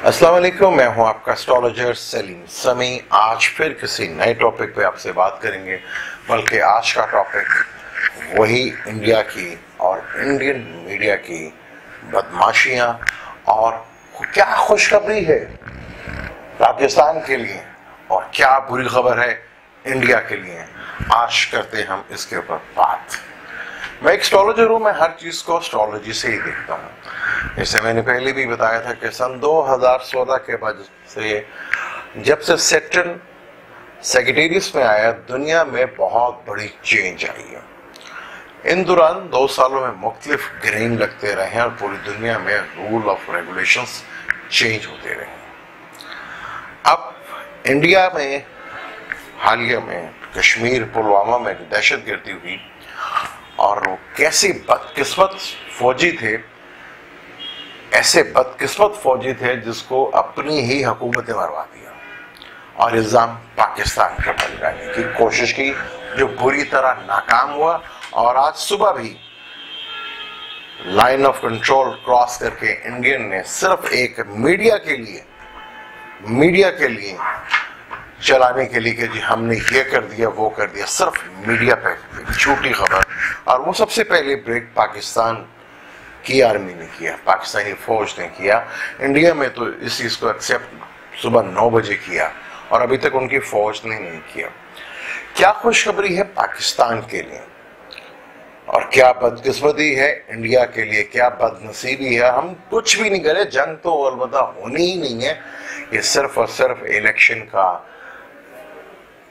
अस्सलाम वालेकुम, मैं हूं आपका एस्ट्रोलॉजर सलीम समी। आज फिर किसी नए टॉपिक पे आपसे बात करेंगे, बल्कि आज का टॉपिक वही इंडिया की और इंडियन मीडिया की बदमाशियां और क्या खुशखबरी है पाकिस्तान के लिए और क्या बुरी खबर है इंडिया के लिए। आज करते हैं हम इसके ऊपर बात। मैं एक एस्ट्रोलॉजर हूं, मैं हर चीज को एस्ट्रोलॉजी से ही देखता हूं। जैसे मैंने पहले भी बताया था कि सन 2016 के बाद से जब से सैटर्न सैजिटेरियस में आया, दुनिया में बहुत बड़ी चेंज आई है। इन दौरान 2 सालों में मुख्तलिफ ग्रहण लगते रहे हैं और पूरी दुनिया में रूल ऑफ रेगुलेशंस चेंज होते रहे। अब इंडिया में हालिया में कश्मीर पुलवामा में दहशतगर्दी हुई और वो कैसी बदकिस्मत फौजी थे, ऐसे बदकिस्मत फौजी थे जिसको अपनी ही हुकूमत ने मरवा दिया और इल्जाम पाकिस्तान का लगाने की कोशिश की, जो बुरी तरह नाकाम हुआ। और आज सुबह भी लाइन ऑफ कंट्रोल क्रॉस करके इंडियन ने सिर्फ एक मीडिया के लिए चलाने के लिए कि जी हमने ये कर दिया वो कर दिया, सिर्फ मीडिया पे झूठी खबर। और वो सबसे पहले ब्रेक पाकिस्तान की आर्मी ने किया, पाकिस्तानी फौज ने किया। इंडिया में तो इस चीज को एक्सेप्ट सुबह 9 बजे किया और अभी तक उनकी फौज ने नहीं किया। क्या खुशखबरी है पाकिस्तान के लिए और क्या बदकिस्मती है इंडिया के लिए, क्या बदनसीबी है। हम कुछ भी नहीं करे, जंग तो अलबत्ता होनी ही नहीं है। ये सिर्फ और सिर्फ इलेक्शन का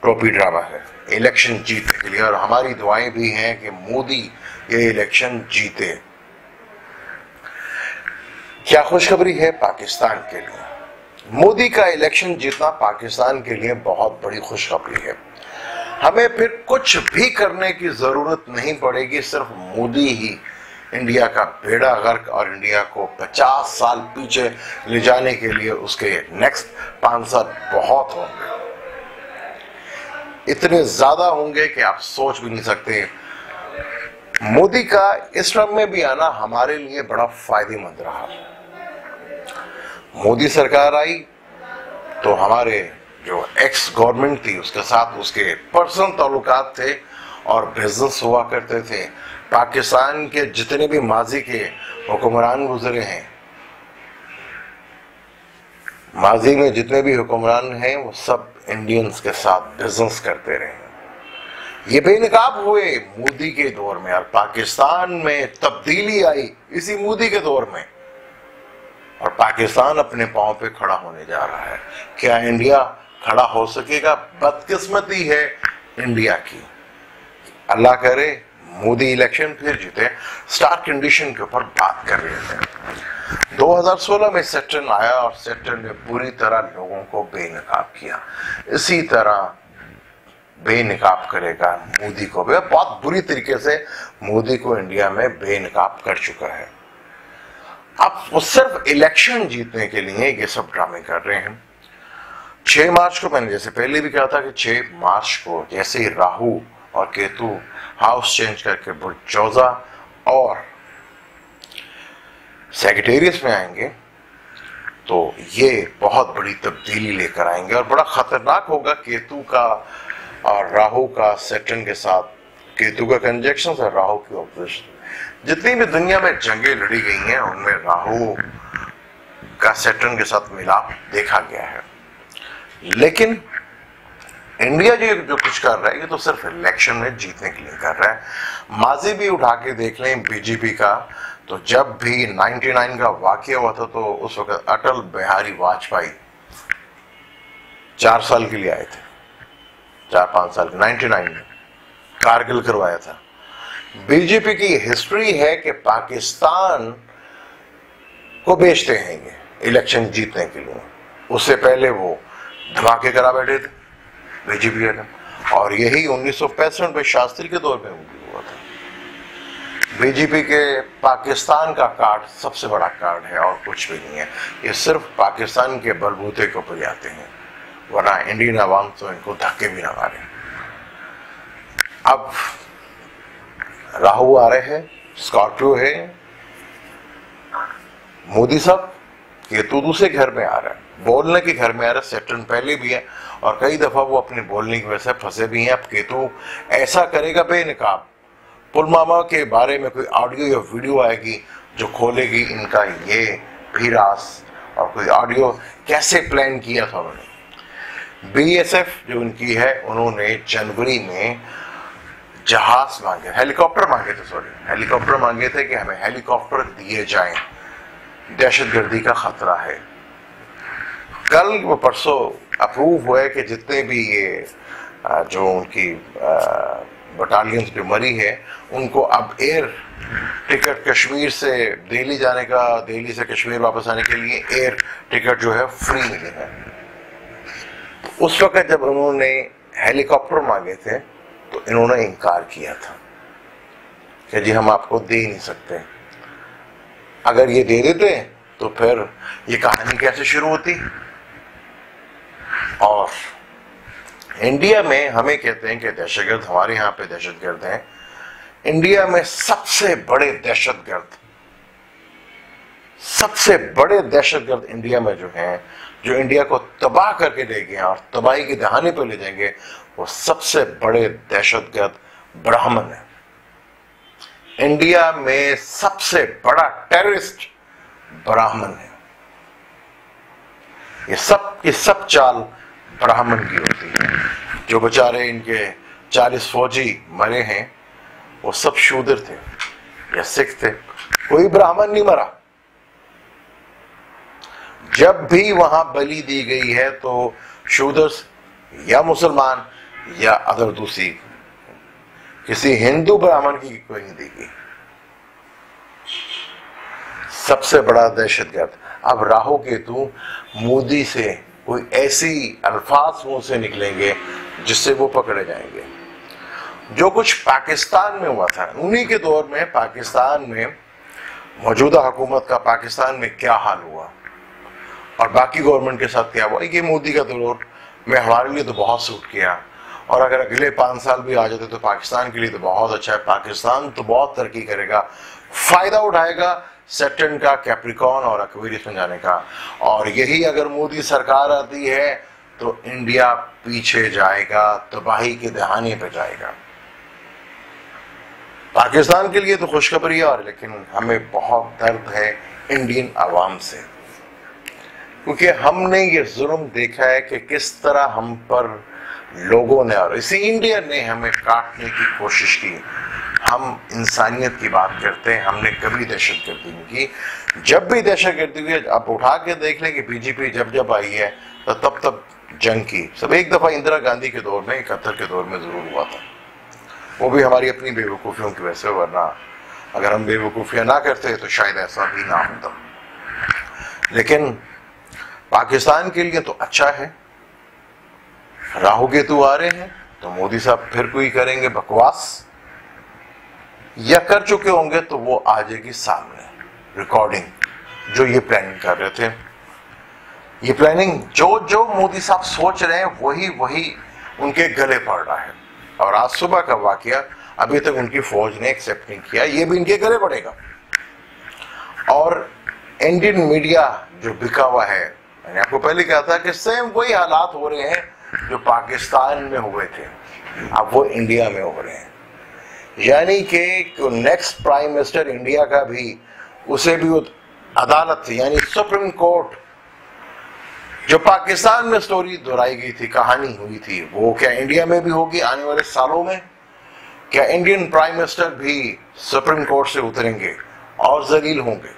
टोपी ड्रामा है, इलेक्शन जीतने के लिए। और हमारी दुआएं भी हैं कि मोदी ये इलेक्शन जीते। क्या खुशखबरी है पाकिस्तान के लिए। मोदी का इलेक्शन जीतना पाकिस्तान के लिए बहुत बड़ी खुशखबरी है। हमें फिर कुछ भी करने की जरूरत नहीं पड़ेगी, सिर्फ मोदी ही इंडिया का बेड़ा गर्क और इंडिया को 50 साल पीछे ले जाने के लिए उसके नेक्स्ट 5 साल बहुत होंगे, इतने ज्यादा होंगे कि आप सोच भी नहीं सकते। मोदी का इस टर्म में भी आना हमारे लिए बड़ा फायदेमंद रहा। मोदी सरकार आई तो हमारे जो एक्स गवर्नमेंट थी उसके साथ उसके पर्सनल ताल्लुकात थे और बिजनेस हुआ करते थे। पाकिस्तान के जितने भी माजी के हुक्मरान गुजरे हैं, माजी में जितने भी हुक्मरान हैं, वो सब इंडियंस के साथ बिजनेस करते रहे। ये बेनकाब हुए मोदी के दौर में और पाकिस्तान में तब्दीली आई इसी मोदी के दौर में और पाकिस्तान अपने पांव पे खड़ा होने जा रहा है। क्या इंडिया खड़ा हो सकेगा? बदकिस्मती है इंडिया की। अल्लाह करे मोदी इलेक्शन फिर जीते। स्टार कंडीशन के ऊपर बात कर रहे थे। 2016 में सैटर्न आया और सैटर्न ने पूरी तरह लोगों को बेनकाब किया। इसी तरह बेनकाब करेगा मोदी को भी। बहुत बुरी तरीके से मोदी को इंडिया में बेनकाब कर चुका है। अब वो सिर्फ इलेक्शन जीतने के लिए ये सब ड्रामे कर रहे हैं। 6 मार्च को मैंने जैसे पहले भी कहा था कि 6 मार्च को जैसे ही राहु और केतु हाउस चेंज करके बुर्ज चौजा और सैजिटेरियस में आएंगे तो ये बहुत बड़ी तब्दीली लेकर आएंगे और बड़ा खतरनाक होगा। केतु का और राहु का सैटर्न के साथ, केतु का कंजक्शन और राहु की ऑपोजिशन। जितनी भी दुनिया में जंगें लड़ी गई हैं उनमें राहु का सैटर्न के साथ मिलाप देखा गया है। लेकिन इंडिया जो कुछ कर रहा है ये तो सिर्फ इलेक्शन में जीतने के लिए कर रहा है। माजी भी उठा के देख लें बीजेपी का, तो जब भी 99 का वाकया हुआ था तो उस वक्त अटल बिहारी वाजपेयी 4 साल के लिए आए थे, 4-5 साल के 99 में कारगिल करवाया था। बीजेपी की हिस्ट्री है कि पाकिस्तान को बेचते हैं ये इलेक्शन जीतने के लिए। उससे पहले वो धमाके करा बैठे थे बीजेपी ने, और यही 1965 में शास्त्री के दौर में हुआ था। बीजेपी के पाकिस्तान का कार्ड सबसे बड़ा कार्ड है और कुछ भी नहीं है। ये सिर्फ पाकिस्तान के बलबूते को पे जाते हैं, वरना इंडियन अवाम तो इनको धक्के भी ना मारे। अब राहु आ रहे हैं, स्कॉर्पियो है, मोदी साहब केतु दूसरे घर में आ रहा है, बोलने के घर में आ रहा है। सैटर्न पहले भी है और कई दफा वो अपने बोलने की वजह से फंसे भी हैं। अब केतु ऐसा करेगा बेनकाब, पुलवामा के बारे में कोई ऑडियो या वीडियो आएगी जो खोलेगी इनका ये भी राज, और कोई ऑडियो कैसे प्लान किया था उन्होंने। बीएसएफ जो उनकी है, उन्होंने जनवरी में जहाज मांगे, हेलीकॉप्टर मांगे थे, हेलीकॉप्टर मांगे थे कि हमें हेलीकॉप्टर दिए जाएं, दहशतगर्दी का खतरा है। कल वो परसों अप्रूव हुआ है कि जितने भी ये जो उनकी बटालियंस जो मरी है उनको अब एयर टिकट कश्मीर से दिल्ली जाने का, दिल्ली से कश्मीर वापस आने के लिए एयर टिकट जो है फ्री मिले हैं। उस वक्त जब उन्होंने हेलीकॉप्टर मांगे थे तो इन्होंने इनकार किया था कि जी हम आपको दे ही नहीं सकते, अगर ये दे देते तो फिर ये कहानी कैसे शुरू होती। और इंडिया में हमें कहते हैं कि दहशतगर्द, हमारे यहाँ पे दहशतगर्द हैं। इंडिया में सबसे बड़े दहशतगर्द इंडिया में जो हैं, जो इंडिया को तबाह करके ले गए और तबाही के दहाने पर ले जाएंगे, वो सबसे बड़े दहशतगर्द ब्राह्मण है। इंडिया में सबसे बड़ा टेररिस्ट ब्राह्मण है। ये सब चाल ब्राह्मण की होती है। जो बेचारे इनके 40 फौजी मरे हैं वो सब शूद्र थे या सिख थे, कोई ब्राह्मण नहीं मरा। जब भी वहां बलि दी गई है तो शूद्र या मुसलमान या अदर दूसरी, किसी हिंदू ब्राह्मण की कोई नहीं दी गई। सबसे बड़ा दहशतगर्द। अब राहु केतु मोदी से कोई ऐसी अल्फाज मुंह से निकलेंगे जिससे वो पकड़े जाएंगे। जो कुछ पाकिस्तान में हुआ था, उन्हीं के दौर में पाकिस्तान में मौजूदा हुकूमत का पाकिस्तान में क्या हाल हुआ और बाकी गवर्नमेंट के साथ क्या हुआ, ये मोदी का दौर में हमारे लिए तो बहुत सूट किया। और अगर अगले 5 साल भी आ जाते तो पाकिस्तान के लिए तो बहुत अच्छा है। पाकिस्तान तो बहुत तरक्की करेगा, फायदा उठाएगा सैटर्न का, कैप्रिकॉर्न और एक्वेरियस में जाने का। और यही अगर मोदी सरकार आती है तो इंडिया पीछे जाएगा, तबाही के दहाने पे जाएगा। पाकिस्तान के लिए तो खुशखबरी है, और लेकिन हमें बहुत दर्द है इंडियन आवाम से, क्योंकि हमने ये जुल्म देखा है कि किस तरह हम पर लोगों ने और इसी इंडिया ने हमें काटने की कोशिश की। हम इंसानियत की बात करते हैं, हमने कभी दहशतगर्दी नहीं की। जब भी दहशतगर्दी हुई, आप उठा के देख लें कि बीजेपी जब आई है तो तब जंग की। सब एक दफा इंदिरा गांधी के दौर में, 71 के दौर में जरूर हुआ था, वो भी हमारी अपनी बेवकूफ़ियों की वजह से, वरना अगर हम बेवकूफ़ियां ना करते तो शायद ऐसा भी ना होता। लेकिन पाकिस्तान के लिए तो अच्छा है, राहु केतु आ रहे हैं तो मोदी साहब फिर कोई करेंगे बकवास, या कर चुके होंगे तो वो आ जाएगी सामने रिकॉर्डिंग जो ये प्लानिंग कर रहे थे। ये प्लानिंग जो मोदी साहब सोच रहे हैं वही उनके गले पड़ रहा है। और आज सुबह का वाकया अभी तक उनकी फौज ने एक्सेप्ट नहीं किया, ये भी इनके गले पड़ेगा। और इंडियन मीडिया जो बिका हुआ है, मैंने आपको पहले कहा था कि सेम वही हालात हो रहे हैं जो पाकिस्तान में हुए थे, अब वो इंडिया में हो रहे हैं। यानी कि नेक्स्ट प्राइम मिनिस्टर इंडिया का भी, उसे भी अदालत यानी सुप्रीम कोर्ट, जो पाकिस्तान में स्टोरी दोहराई गई थी, कहानी हुई थी, वो क्या इंडिया में भी होगी आने वाले सालों में? क्या इंडियन प्राइम मिनिस्टर भी सुप्रीम कोर्ट से उतरेंगे और जलील होंगे?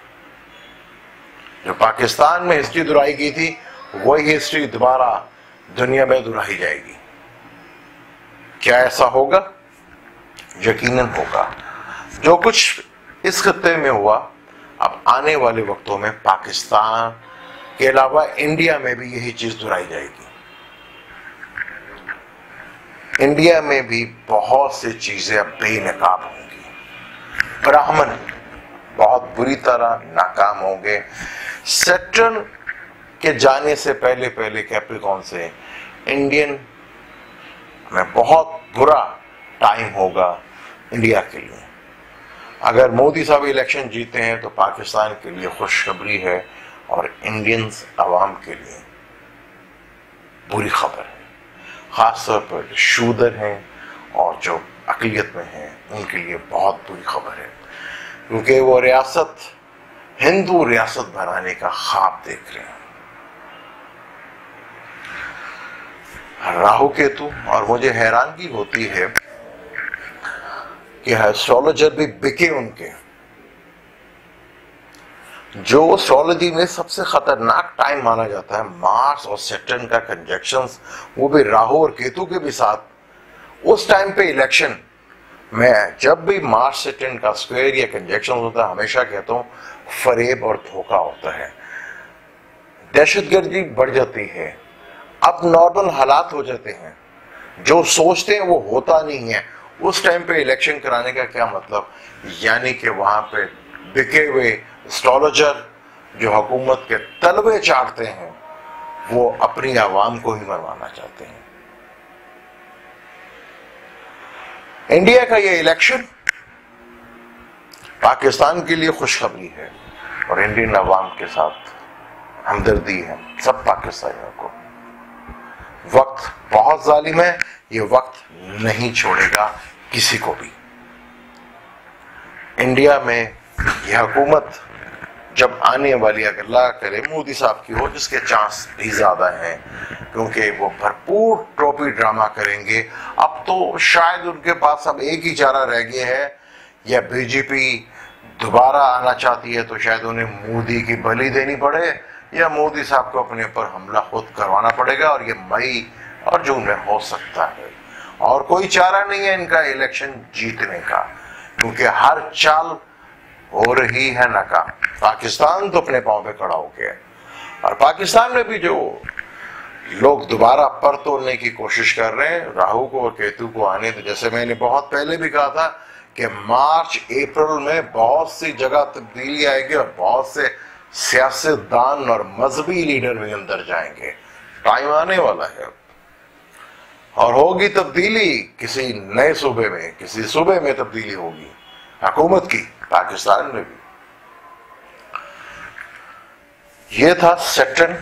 जो पाकिस्तान में हिस्ट्री दोहराई गई थी वही हिस्ट्री दोबारा दुनिया में दोहराई जाएगी। क्या ऐसा होगा? यकीनन होगा। जो कुछ इस खत्ते में हुआ, अब आने वाले वक्तों में पाकिस्तान के अलावा इंडिया में भी यही चीज दोहराई जाएगी। इंडिया में भी बहुत सी चीजें अब बेनकाब होंगी। ब्राह्मण बहुत बुरी तरह नाकाम होंगे। सैटर्न के जाने से पहले कैप्रिकॉर्न से इंडियन में बहुत बुरा टाइम होगा इंडिया के लिए। अगर मोदी साहब इलेक्शन जीते हैं तो पाकिस्तान के लिए खुशखबरी है, और इंडियंस आवाम के लिए बुरी खबर है, खासतौर पर जो शूदर हैं और जो अक़लियत में हैं उनके लिए बहुत बुरी खबर है, क्योंकि वो रियासत हिंदू रियासत बनाने का ख्वाब देख रहे हैं। राहु केतु, और मुझे हैरानगी होती है कि एस्ट्रोलॉजर भी बिके उनके। जो एस्ट्रोलॉजी में सबसे खतरनाक टाइम माना जाता है, मार्स और सैटर्न का कंजक्शंस, वो भी राहु और केतु के भी साथ, उस टाइम पे इलेक्शन में जब भी मार्स सैटर्न का स्क्वायर या कंजक्शन होता है, हमेशा कहता हूं फरेब और धोखा होता है, दहशतगर्दी बढ़ जाती है, अब नॉर्मल हालात हो जाते हैं, जो सोचते हैं वो होता नहीं है। उस टाइम पे इलेक्शन कराने का क्या मतलब? यानी कि वहां पे बिके हुए एस्ट्रोलॉजर जो हुकूमत के तलबे चाटते हैं, वो अपनी आवाम को ही मरवाना चाहते हैं। इंडिया का ये इलेक्शन पाकिस्तान के लिए खुशखबरी है और इंडियन आवाम के साथ हमदर्दी है सब पाकिस्तानियों को। वक्त बहुत जालिम है, ये वक्त नहीं छोड़ेगा किसी को भी। इंडिया में यह हुकूमत जब आने वाली, अगर अल्लाह करे मोदी साहब की हो, जिसके चांस भी ज्यादा हैं, क्योंकि वो भरपूर ट्रॉफी ड्रामा करेंगे। अब तो शायद उनके पास अब एक ही चारा रह गया है, या बीजेपी दोबारा आना चाहती है तो शायद उन्हें मोदी की बलि देनी पड़े, या मोदी साहब को अपने ऊपर हमला खुद करवाना पड़ेगा, और ये मई और जून में हो सकता है। और कोई चारा नहीं है इनका इलेक्शन जीतने का, क्योंकि हर चाल हो रही है नाकाम। पाकिस्तान तो अपने पांव पे खड़ा हो गया है, और पाकिस्तान में भी जो लोग दोबारा पर तोड़ने की कोशिश कर रहे हैं राहु को और केतु को आने, तो जैसे मैंने बहुत पहले भी कहा था कि मार्च अप्रैल में बहुत सी जगह तब्दीली आएगी और बहुत से सियासतदान और मजहबी लीडर भी अंदर जाएंगे। टाइम आने वाला है और होगी तब्दीली किसी नए सूबे में, किसी सूबे में तब्दीली होगी हुकूमत की, पाकिस्तान में भी। ये था सैटर्न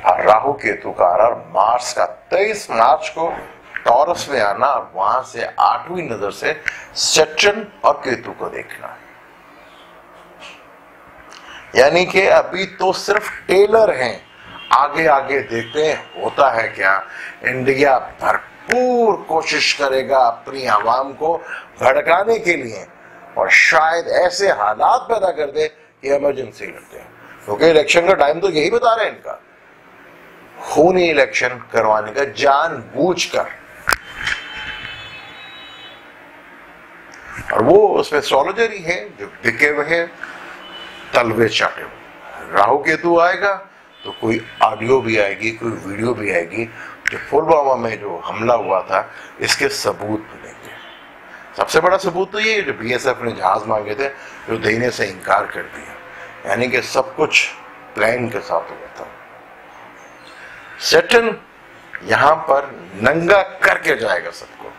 और राहु केतु का आना, मार्च का 23 मार्च को टॉरस में आना, वहां से 8वीं नजर से सैटर्न और केतु को देखना। यानी कि अभी तो सिर्फ टेलर हैं, आगे आगे देखते हैं होता है क्या। इंडिया भरपूर कोशिश करेगा अपनी आवाम को भड़काने के लिए, और शायद ऐसे हालात पैदा कर दे कि इमरजेंसी लग जाए, क्योंकि इलेक्शन का टाइम तो यही बता रहे हैं इनका, खूनी इलेक्शन करवाने का जानबूझकर। और वो उसमें एस्ट्रोलॉजर ही है जो बिके हुए हैं, तलवे चाटे हुए। राहु केतु आएगा तो कोई ऑडियो भी आएगी, कोई वीडियो भी आएगी, जो पुलवामा में जो हमला हुआ था इसके सबूत मिलेंगे। सबसे बड़ा सबूत तो ये जो बीएसएफ ने जहाज मांगे थे जो देने से इनकार कर दिया, यानी कि सब कुछ प्लान के साथ हुआ था। सैटर्न यहां पर नंगा करके जाएगा सबको,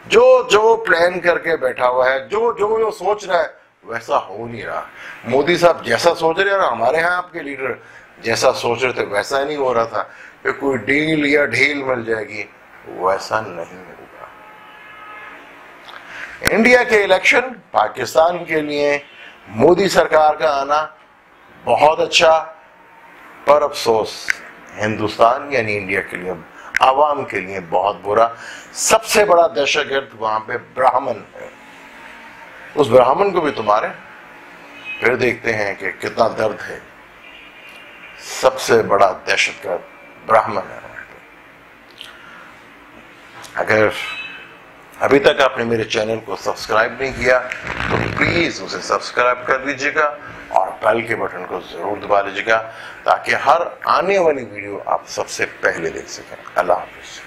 जो जो प्लान करके बैठा हुआ है, जो जो जो सोच रहा है वैसा हो नहीं रहा। मोदी साहब जैसा सोच रहे हैं और हमारे यहाँ आपके लीडर जैसा सोच रहे थे वैसा नहीं हो रहा था कि कोई डील या ढील मिल जाएगी, वैसा नहीं होगा। इंडिया के इलेक्शन, पाकिस्तान के लिए मोदी सरकार का आना बहुत अच्छा, पर अफसोस हिंदुस्तान यानी इंडिया के लिए, आवाम के लिए बहुत बुरा। सबसे बड़ा दहशतगर्द वहां पे ब्राह्मण है, उस ब्राह्मण को भी तुम्हारे, फिर देखते हैं कि कितना दर्द है। सबसे बड़ा दहशतगर्द ब्राह्मण है वहां पे। अगर अभी तक आपने मेरे चैनल को सब्सक्राइब नहीं किया तो प्लीज उसे सब्सक्राइब कर लीजिएगा और बेल के बटन को जरूर दबा लीजिएगा, ताकि हर आने वाली वीडियो आप सबसे पहले देख सकें। अल्लाह हाफिज।